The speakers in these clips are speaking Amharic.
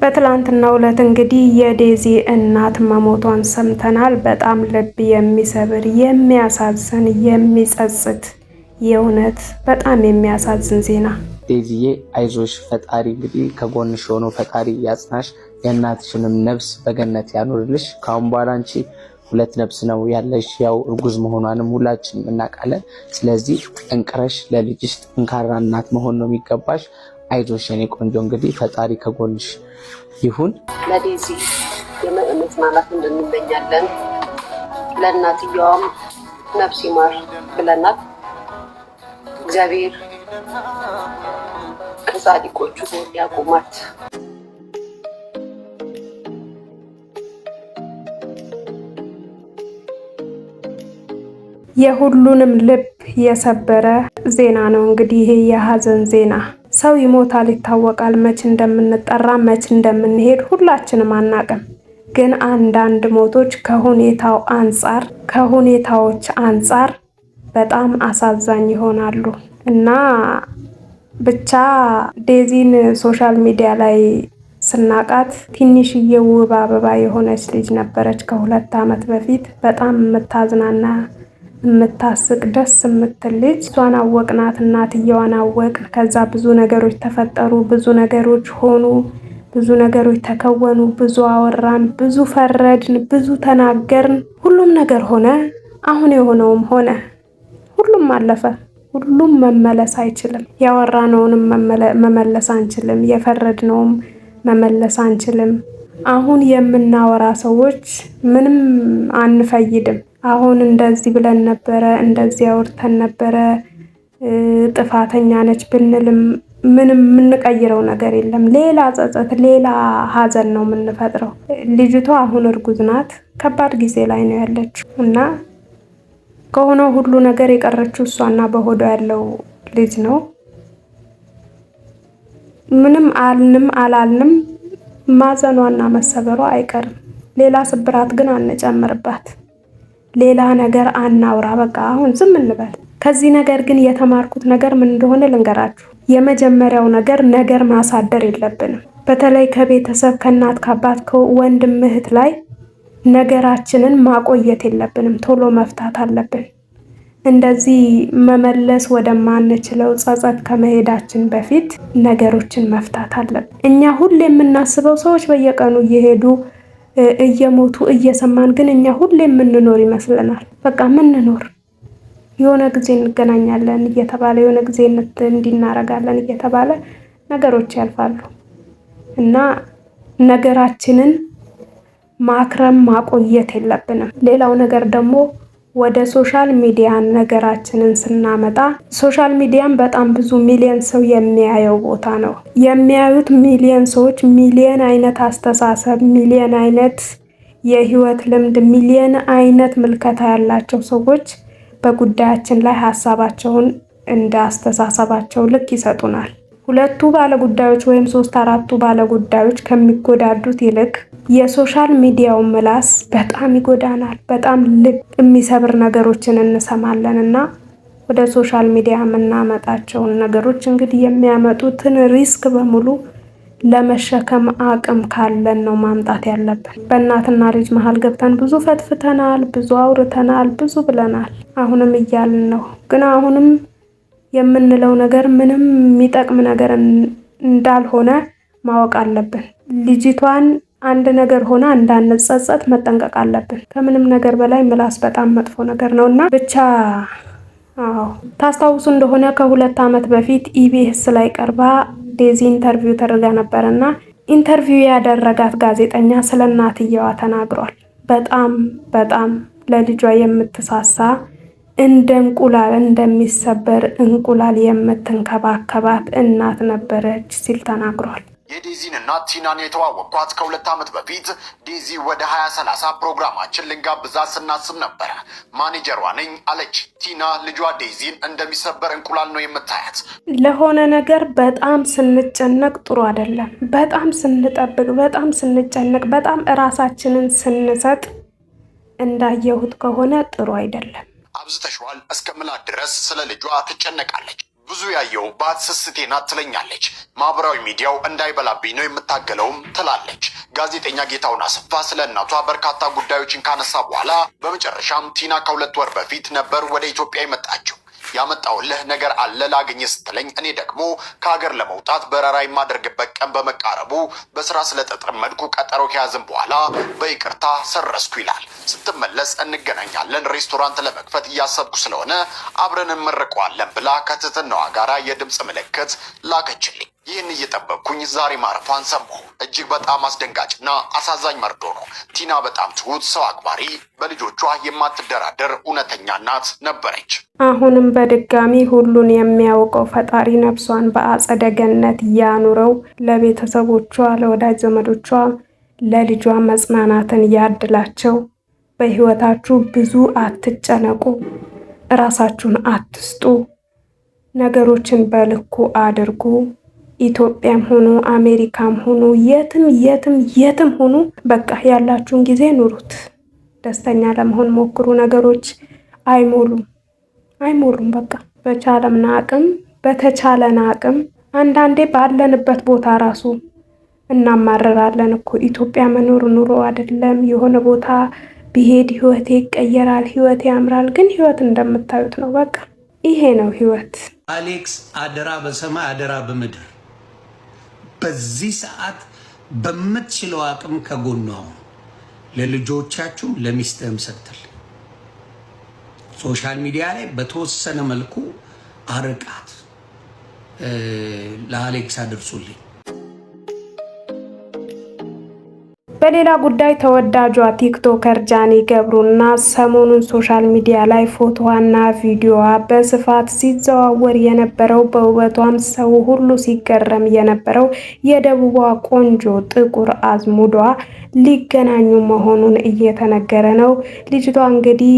በትላንትናው ዕለት እንግዲህ የዴዚ እናት መሞቷን ሰምተናል። በጣም ልብ የሚሰብር የሚያሳዝን የሚጸጽት የእውነት በጣም የሚያሳዝን ዜና። ዴዚዬ አይዞሽ፣ ፈጣሪ እንግዲህ ከጎንሽ ሆኖ ፈጣሪ ያጽናሽ፣ የእናትሽንም ነፍስ በገነት ያኖርልሽ። ካሁን በኋላ አንቺ ሁለት ነፍስ ነው ያለሽ፣ ያው እርጉዝ መሆኗንም ሁላችንም እናውቃለን። ስለዚህ ጠንክረሽ ለልጅሽ ጠንካራ እናት መሆን ነው የሚገባሽ። አይዞሽ የኔ ቆንጆ፣ እንግዲህ ፈጣሪ ከጎንሽ ይሁን። ለዴዚ የመጽናናት እንመኛለን። ለእናትየዋም ነፍስ ይማር ብለናል። እግዚአብሔር ከጻድቆቹ ጎን ያቆማት። የሁሉንም ልብ የሰበረ ዜና ነው እንግዲህ ይሄ የሀዘን ዜና። ሰው ይሞታል ይታወቃል። መች እንደምንጠራ መች እንደምንሄድ ሁላችንም አናቅም። ግን አንዳንድ ሞቶች ከሁኔታዎች አንጻር በጣም አሳዛኝ ይሆናሉ እና ብቻ ዴዚን ሶሻል ሚዲያ ላይ ስናቃት ትንሽዬ ውብ አበባ የሆነች ልጅ ነበረች። ከ2 ዓመት በፊት በጣም የምታዝናና የምታስቅ ደስ የምትል ልጅ። እሷን አወቅናት፣ እናትየዋን አወቅን። ከዛ ብዙ ነገሮች ተፈጠሩ፣ ብዙ ነገሮች ሆኑ፣ ብዙ ነገሮች ተከወኑ፣ ብዙ አወራን፣ ብዙ ፈረድን፣ ብዙ ተናገርን። ሁሉም ነገር ሆነ። አሁን የሆነውም ሆነ። ሁሉም አለፈ። ሁሉም መመለስ አይችልም። ያወራነውንም መመለስ አንችልም። የፈረድነውም መመለስ አንችልም። አሁን የምናወራ ሰዎች ምንም አንፈይድም። አሁን እንደዚህ ብለን ነበረ፣ እንደዚህ አውርተን ነበረ፣ ጥፋተኛ ነች ብንልም ምንም የምንቀይረው ነገር የለም። ሌላ ጸጸት፣ ሌላ ሀዘን ነው የምንፈጥረው። ልጅቷ አሁን እርጉዝ ናት። ከባድ ጊዜ ላይ ነው ያለችው እና ከሆነው ሁሉ ነገር የቀረችው እሷና በሆዷ ያለው ልጅ ነው። ምንም አልንም አላልንም ማዘኗና መሰበሯ አይቀርም። ሌላ ስብራት ግን አንጨምርባት። ሌላ ነገር አናውራ። በቃ አሁን ዝም እንበል። ከዚህ ነገር ግን የተማርኩት ነገር ምን እንደሆነ ልንገራችሁ። የመጀመሪያው ነገር ማሳደር የለብንም። በተለይ ከቤተሰብ ከእናት ከአባት ከወንድም እህት ላይ ነገራችንን ማቆየት የለብንም። ቶሎ መፍታት አለብን። እንደዚህ መመለስ ወደማንችለው ጸጸት ከመሄዳችን በፊት ነገሮችን መፍታት አለብን። እኛ ሁሌ የምናስበው ሰዎች በየቀኑ እየሄዱ እየሞቱ እየሰማን ግን እኛ ሁሌ የምንኖር ይመስለናል። በቃ ምንኖር የሆነ ጊዜ እንገናኛለን እየተባለ የሆነ ጊዜ እንዲናረጋለን እየተባለ ነገሮች ያልፋሉ እና ነገራችንን ማክረም ማቆየት የለብንም። ሌላው ነገር ደግሞ ወደ ሶሻል ሚዲያ ነገራችንን ስናመጣ ሶሻል ሚዲያን በጣም ብዙ ሚሊዮን ሰው የሚያየው ቦታ ነው። የሚያዩት ሚሊዮን ሰዎች ሚሊዮን አይነት አስተሳሰብ፣ ሚሊዮን አይነት የህይወት ልምድ፣ ሚሊዮን አይነት ምልከታ ያላቸው ሰዎች በጉዳያችን ላይ ሀሳባቸውን እንደ አስተሳሰባቸው ልክ ይሰጡናል። 2 ባለጉዳዮች ወይም 3-4 ባለጉዳዮች ከሚጎዳዱት ይልቅ የሶሻል ሚዲያው ምላስ በጣም ይጎዳናል። በጣም ልብ የሚሰብር ነገሮችን እንሰማለን እና ወደ ሶሻል ሚዲያ የምናመጣቸውን ነገሮች እንግዲህ የሚያመጡትን ሪስክ በሙሉ ለመሸከም አቅም ካለን ነው ማምጣት ያለብን። በእናትና ልጅ መሀል ገብተን ብዙ ፈትፍተናል፣ ብዙ አውርተናል፣ ብዙ ብለናል። አሁንም እያልን ነው። ግን አሁንም የምንለው ነገር ምንም የሚጠቅም ነገር እንዳልሆነ ማወቅ አለብን። ልጅቷን አንድ ነገር ሆና እንዳንጸጸት መጠንቀቅ አለብን። ከምንም ነገር በላይ ምላስ በጣም መጥፎ ነገር ነውና ብቻ ታስታውሱ እንደሆነ ከ2 ዓመት በፊት ኢቢኤስ ላይ ቀርባ ዴዚ ኢንተርቪው ተደርጋ ነበርና ኢንተርቪው ያደረጋት ጋዜጠኛ ስለ እናትየዋ ተናግሯል። በጣም ለልጇ የምትሳሳ እንደ እንቁላል እንደሚሰበር እንቁላል የምትንከባከባት እናት ነበረች ሲል ተናግሯል። የዴዚን እናት ቲናን የተዋወቅኳት ከ2 ዓመት በፊት ዴዚ ወደ 2030 ፕሮግራማችን ልንጋብዛት ስናስብ ነበረ። ማኔጀሯ ነኝ አለች። ቲና ልጇ ዴዚን እንደሚሰበር እንቁላል ነው የምታያት። ለሆነ ነገር በጣም ስንጨነቅ ጥሩ አይደለም። በጣም ስንጠብቅ፣ በጣም ስንጨነቅ፣ በጣም እራሳችንን ስንሰጥ እንዳየሁት ከሆነ ጥሩ አይደለም። አብዝተሽዋል እስከ ምላት ድረስ ስለ ልጇ ትጨነቃለች። ብዙ ያየሁባት ስስቴ ናት ትለኛለች። ማህበራዊ ሚዲያው እንዳይበላብኝ ነው የምታገለውም ትላለች። ጋዜጠኛ ጌታሁን አሰፋ ስለ እናቷ በርካታ ጉዳዮችን ካነሳ በኋላ በመጨረሻም ቲና ከ2 ወር በፊት ነበር ወደ ኢትዮጵያ የመጣችው። ያመጣውልህ ነገር አለ ላገኘ ስትለኝ እኔ ደግሞ ከሀገር ለመውጣት በረራ የማደርግበት ቀን በመቃረቡ በስራ ስለተጠመድኩ ቀጠሮ ከያዝን በኋላ በይቅርታ ሰረስኩ ይላል። ስትመለስ እንገናኛለን፣ ሬስቶራንት ለመክፈት እያሰብኩ ስለሆነ አብረን እንመርቀዋለን ብላ ከትህትናዋ ጋራ የድምፅ ምልክት ላከችልኝ። ይህን እየጠበቅኩኝ ዛሬ ማረፏን ሰማሁ። እጅግ በጣም አስደንጋጭና አሳዛኝ መርዶ ነው። ቲና በጣም ትሁት፣ ሰው አክባሪ፣ በልጆቿ የማትደራደር እውነተኛ እናት ነበረች። አሁንም በድጋሚ ሁሉን የሚያውቀው ፈጣሪ ነፍሷን በአጸደ ገነት ያኑረው። ለቤተሰቦቿ፣ ለወዳጅ ዘመዶቿ፣ ለልጇ መጽናናትን ያድላቸው። በህይወታችሁ ብዙ አትጨነቁ፣ እራሳችሁን አትስጡ፣ ነገሮችን በልኩ አድርጉ። ኢትዮጵያም ሆኑ አሜሪካም ሆኑ የትም ሆኑ በቃ ያላችሁን ጊዜ ኑሩት። ደስተኛ ለመሆን ሞክሩ። ነገሮች አይሞሉም። በቃ በተቻለን አቅም አንዳንዴ ባለንበት ቦታ ራሱ እናማረራለን እኮ። ኢትዮጵያ መኖር ኑሮ አይደለም። የሆነ ቦታ ቢሄድ ህይወቴ ይቀየራል፣ ህይወቴ ያምራል። ግን ህይወት እንደምታዩት ነው። በቃ ይሄ ነው ህይወት። አሌክስ አደራ በሰማይ አደራ በምድር በዚህ ሰዓት በምትችለው አቅም ከጎኗ ለልጆቻችሁ ለሚስትህም ስትል ሶሻል ሚዲያ ላይ በተወሰነ መልኩ አርቃት። ለአሌክስ አድርሱልኝ። በሌላ ጉዳይ ተወዳጇ ቲክቶከር ጃኒ ገብሩና ሰሞኑን ሶሻል ሚዲያ ላይ ፎቶዋና ቪዲዮዋ በስፋት ሲዘዋወር የነበረው በውበቷም ሰው ሁሉ ሲገረም የነበረው የደቡቧ ቆንጆ ጥቁር አዝሙዷ ሊገናኙ መሆኑን እየተነገረ ነው። ልጅቷ እንግዲህ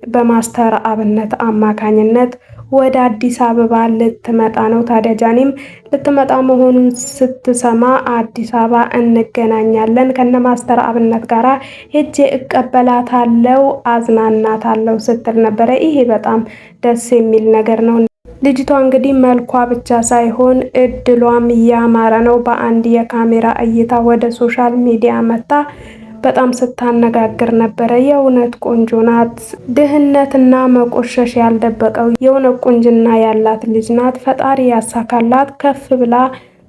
በማስተር አብነት አማካኝነት ወደ አዲስ አበባ ልትመጣ ነው። ታዲያ ጃኒም ልትመጣ መሆኑን ስትሰማ አዲስ አበባ እንገናኛለን፣ ከነ ማስተር አብነት ጋራ ሄጄ እቀበላታለሁ፣ አዝናናታለሁ ስትል ነበረ። ይሄ በጣም ደስ የሚል ነገር ነው። ልጅቷ እንግዲህ መልኳ ብቻ ሳይሆን እድሏም ያማረ ነው። በአንድ የካሜራ እይታ ወደ ሶሻል ሚዲያ መጣ በጣም ስታነጋግር ነበረ። የእውነት ቆንጆ ናት። ድህነትና መቆሸሽ ያልደበቀው የእውነት ቁንጅና ያላት ልጅ ናት። ፈጣሪ ያሳካላት፣ ከፍ ብላ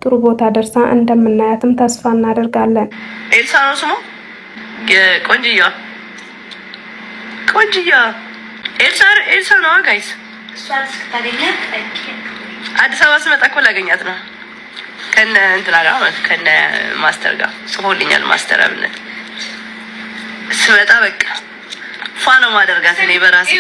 ጥሩ ቦታ ደርሳ እንደምናያትም ተስፋ እናደርጋለን። ኤልሳ ነው ስሙ። ቆንጅያ ኤልሳ ነው ጋይስ። አዲስ አበባ ስመጣ እኮ ላገኛት ነው ከነ እንትና ጋር ማለት ከነ ማስተር ጋር ጽፎልኛል። ማስተር አብነት ስመጣ በቃ ፋኖ ማደርጋት እኔ በራሴ።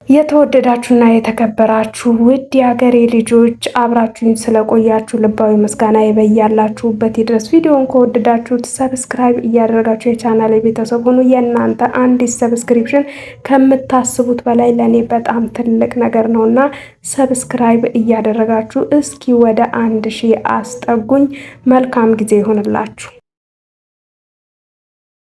የተወደዳችሁና የተከበራችሁ ውድ የሀገሬ ልጆች አብራችሁኝ ስለቆያችሁ ልባዊ ምስጋና ይበያላችሁበት ይድረስ። ቪዲዮውን ከወደዳችሁት ሰብስክራይብ እያደረጋችሁ የቻናል ቤተሰብ ሆኑ። የእናንተ አንዲት ሰብስክሪፕሽን ከምታስቡት በላይ ለኔ በጣም ትልቅ ነገር ነውና ሰብስክራይብ እያደረጋችሁ እስኪ ወደ 1000 አስጠጉኝ። መልካም ጊዜ ይሆንላችሁ።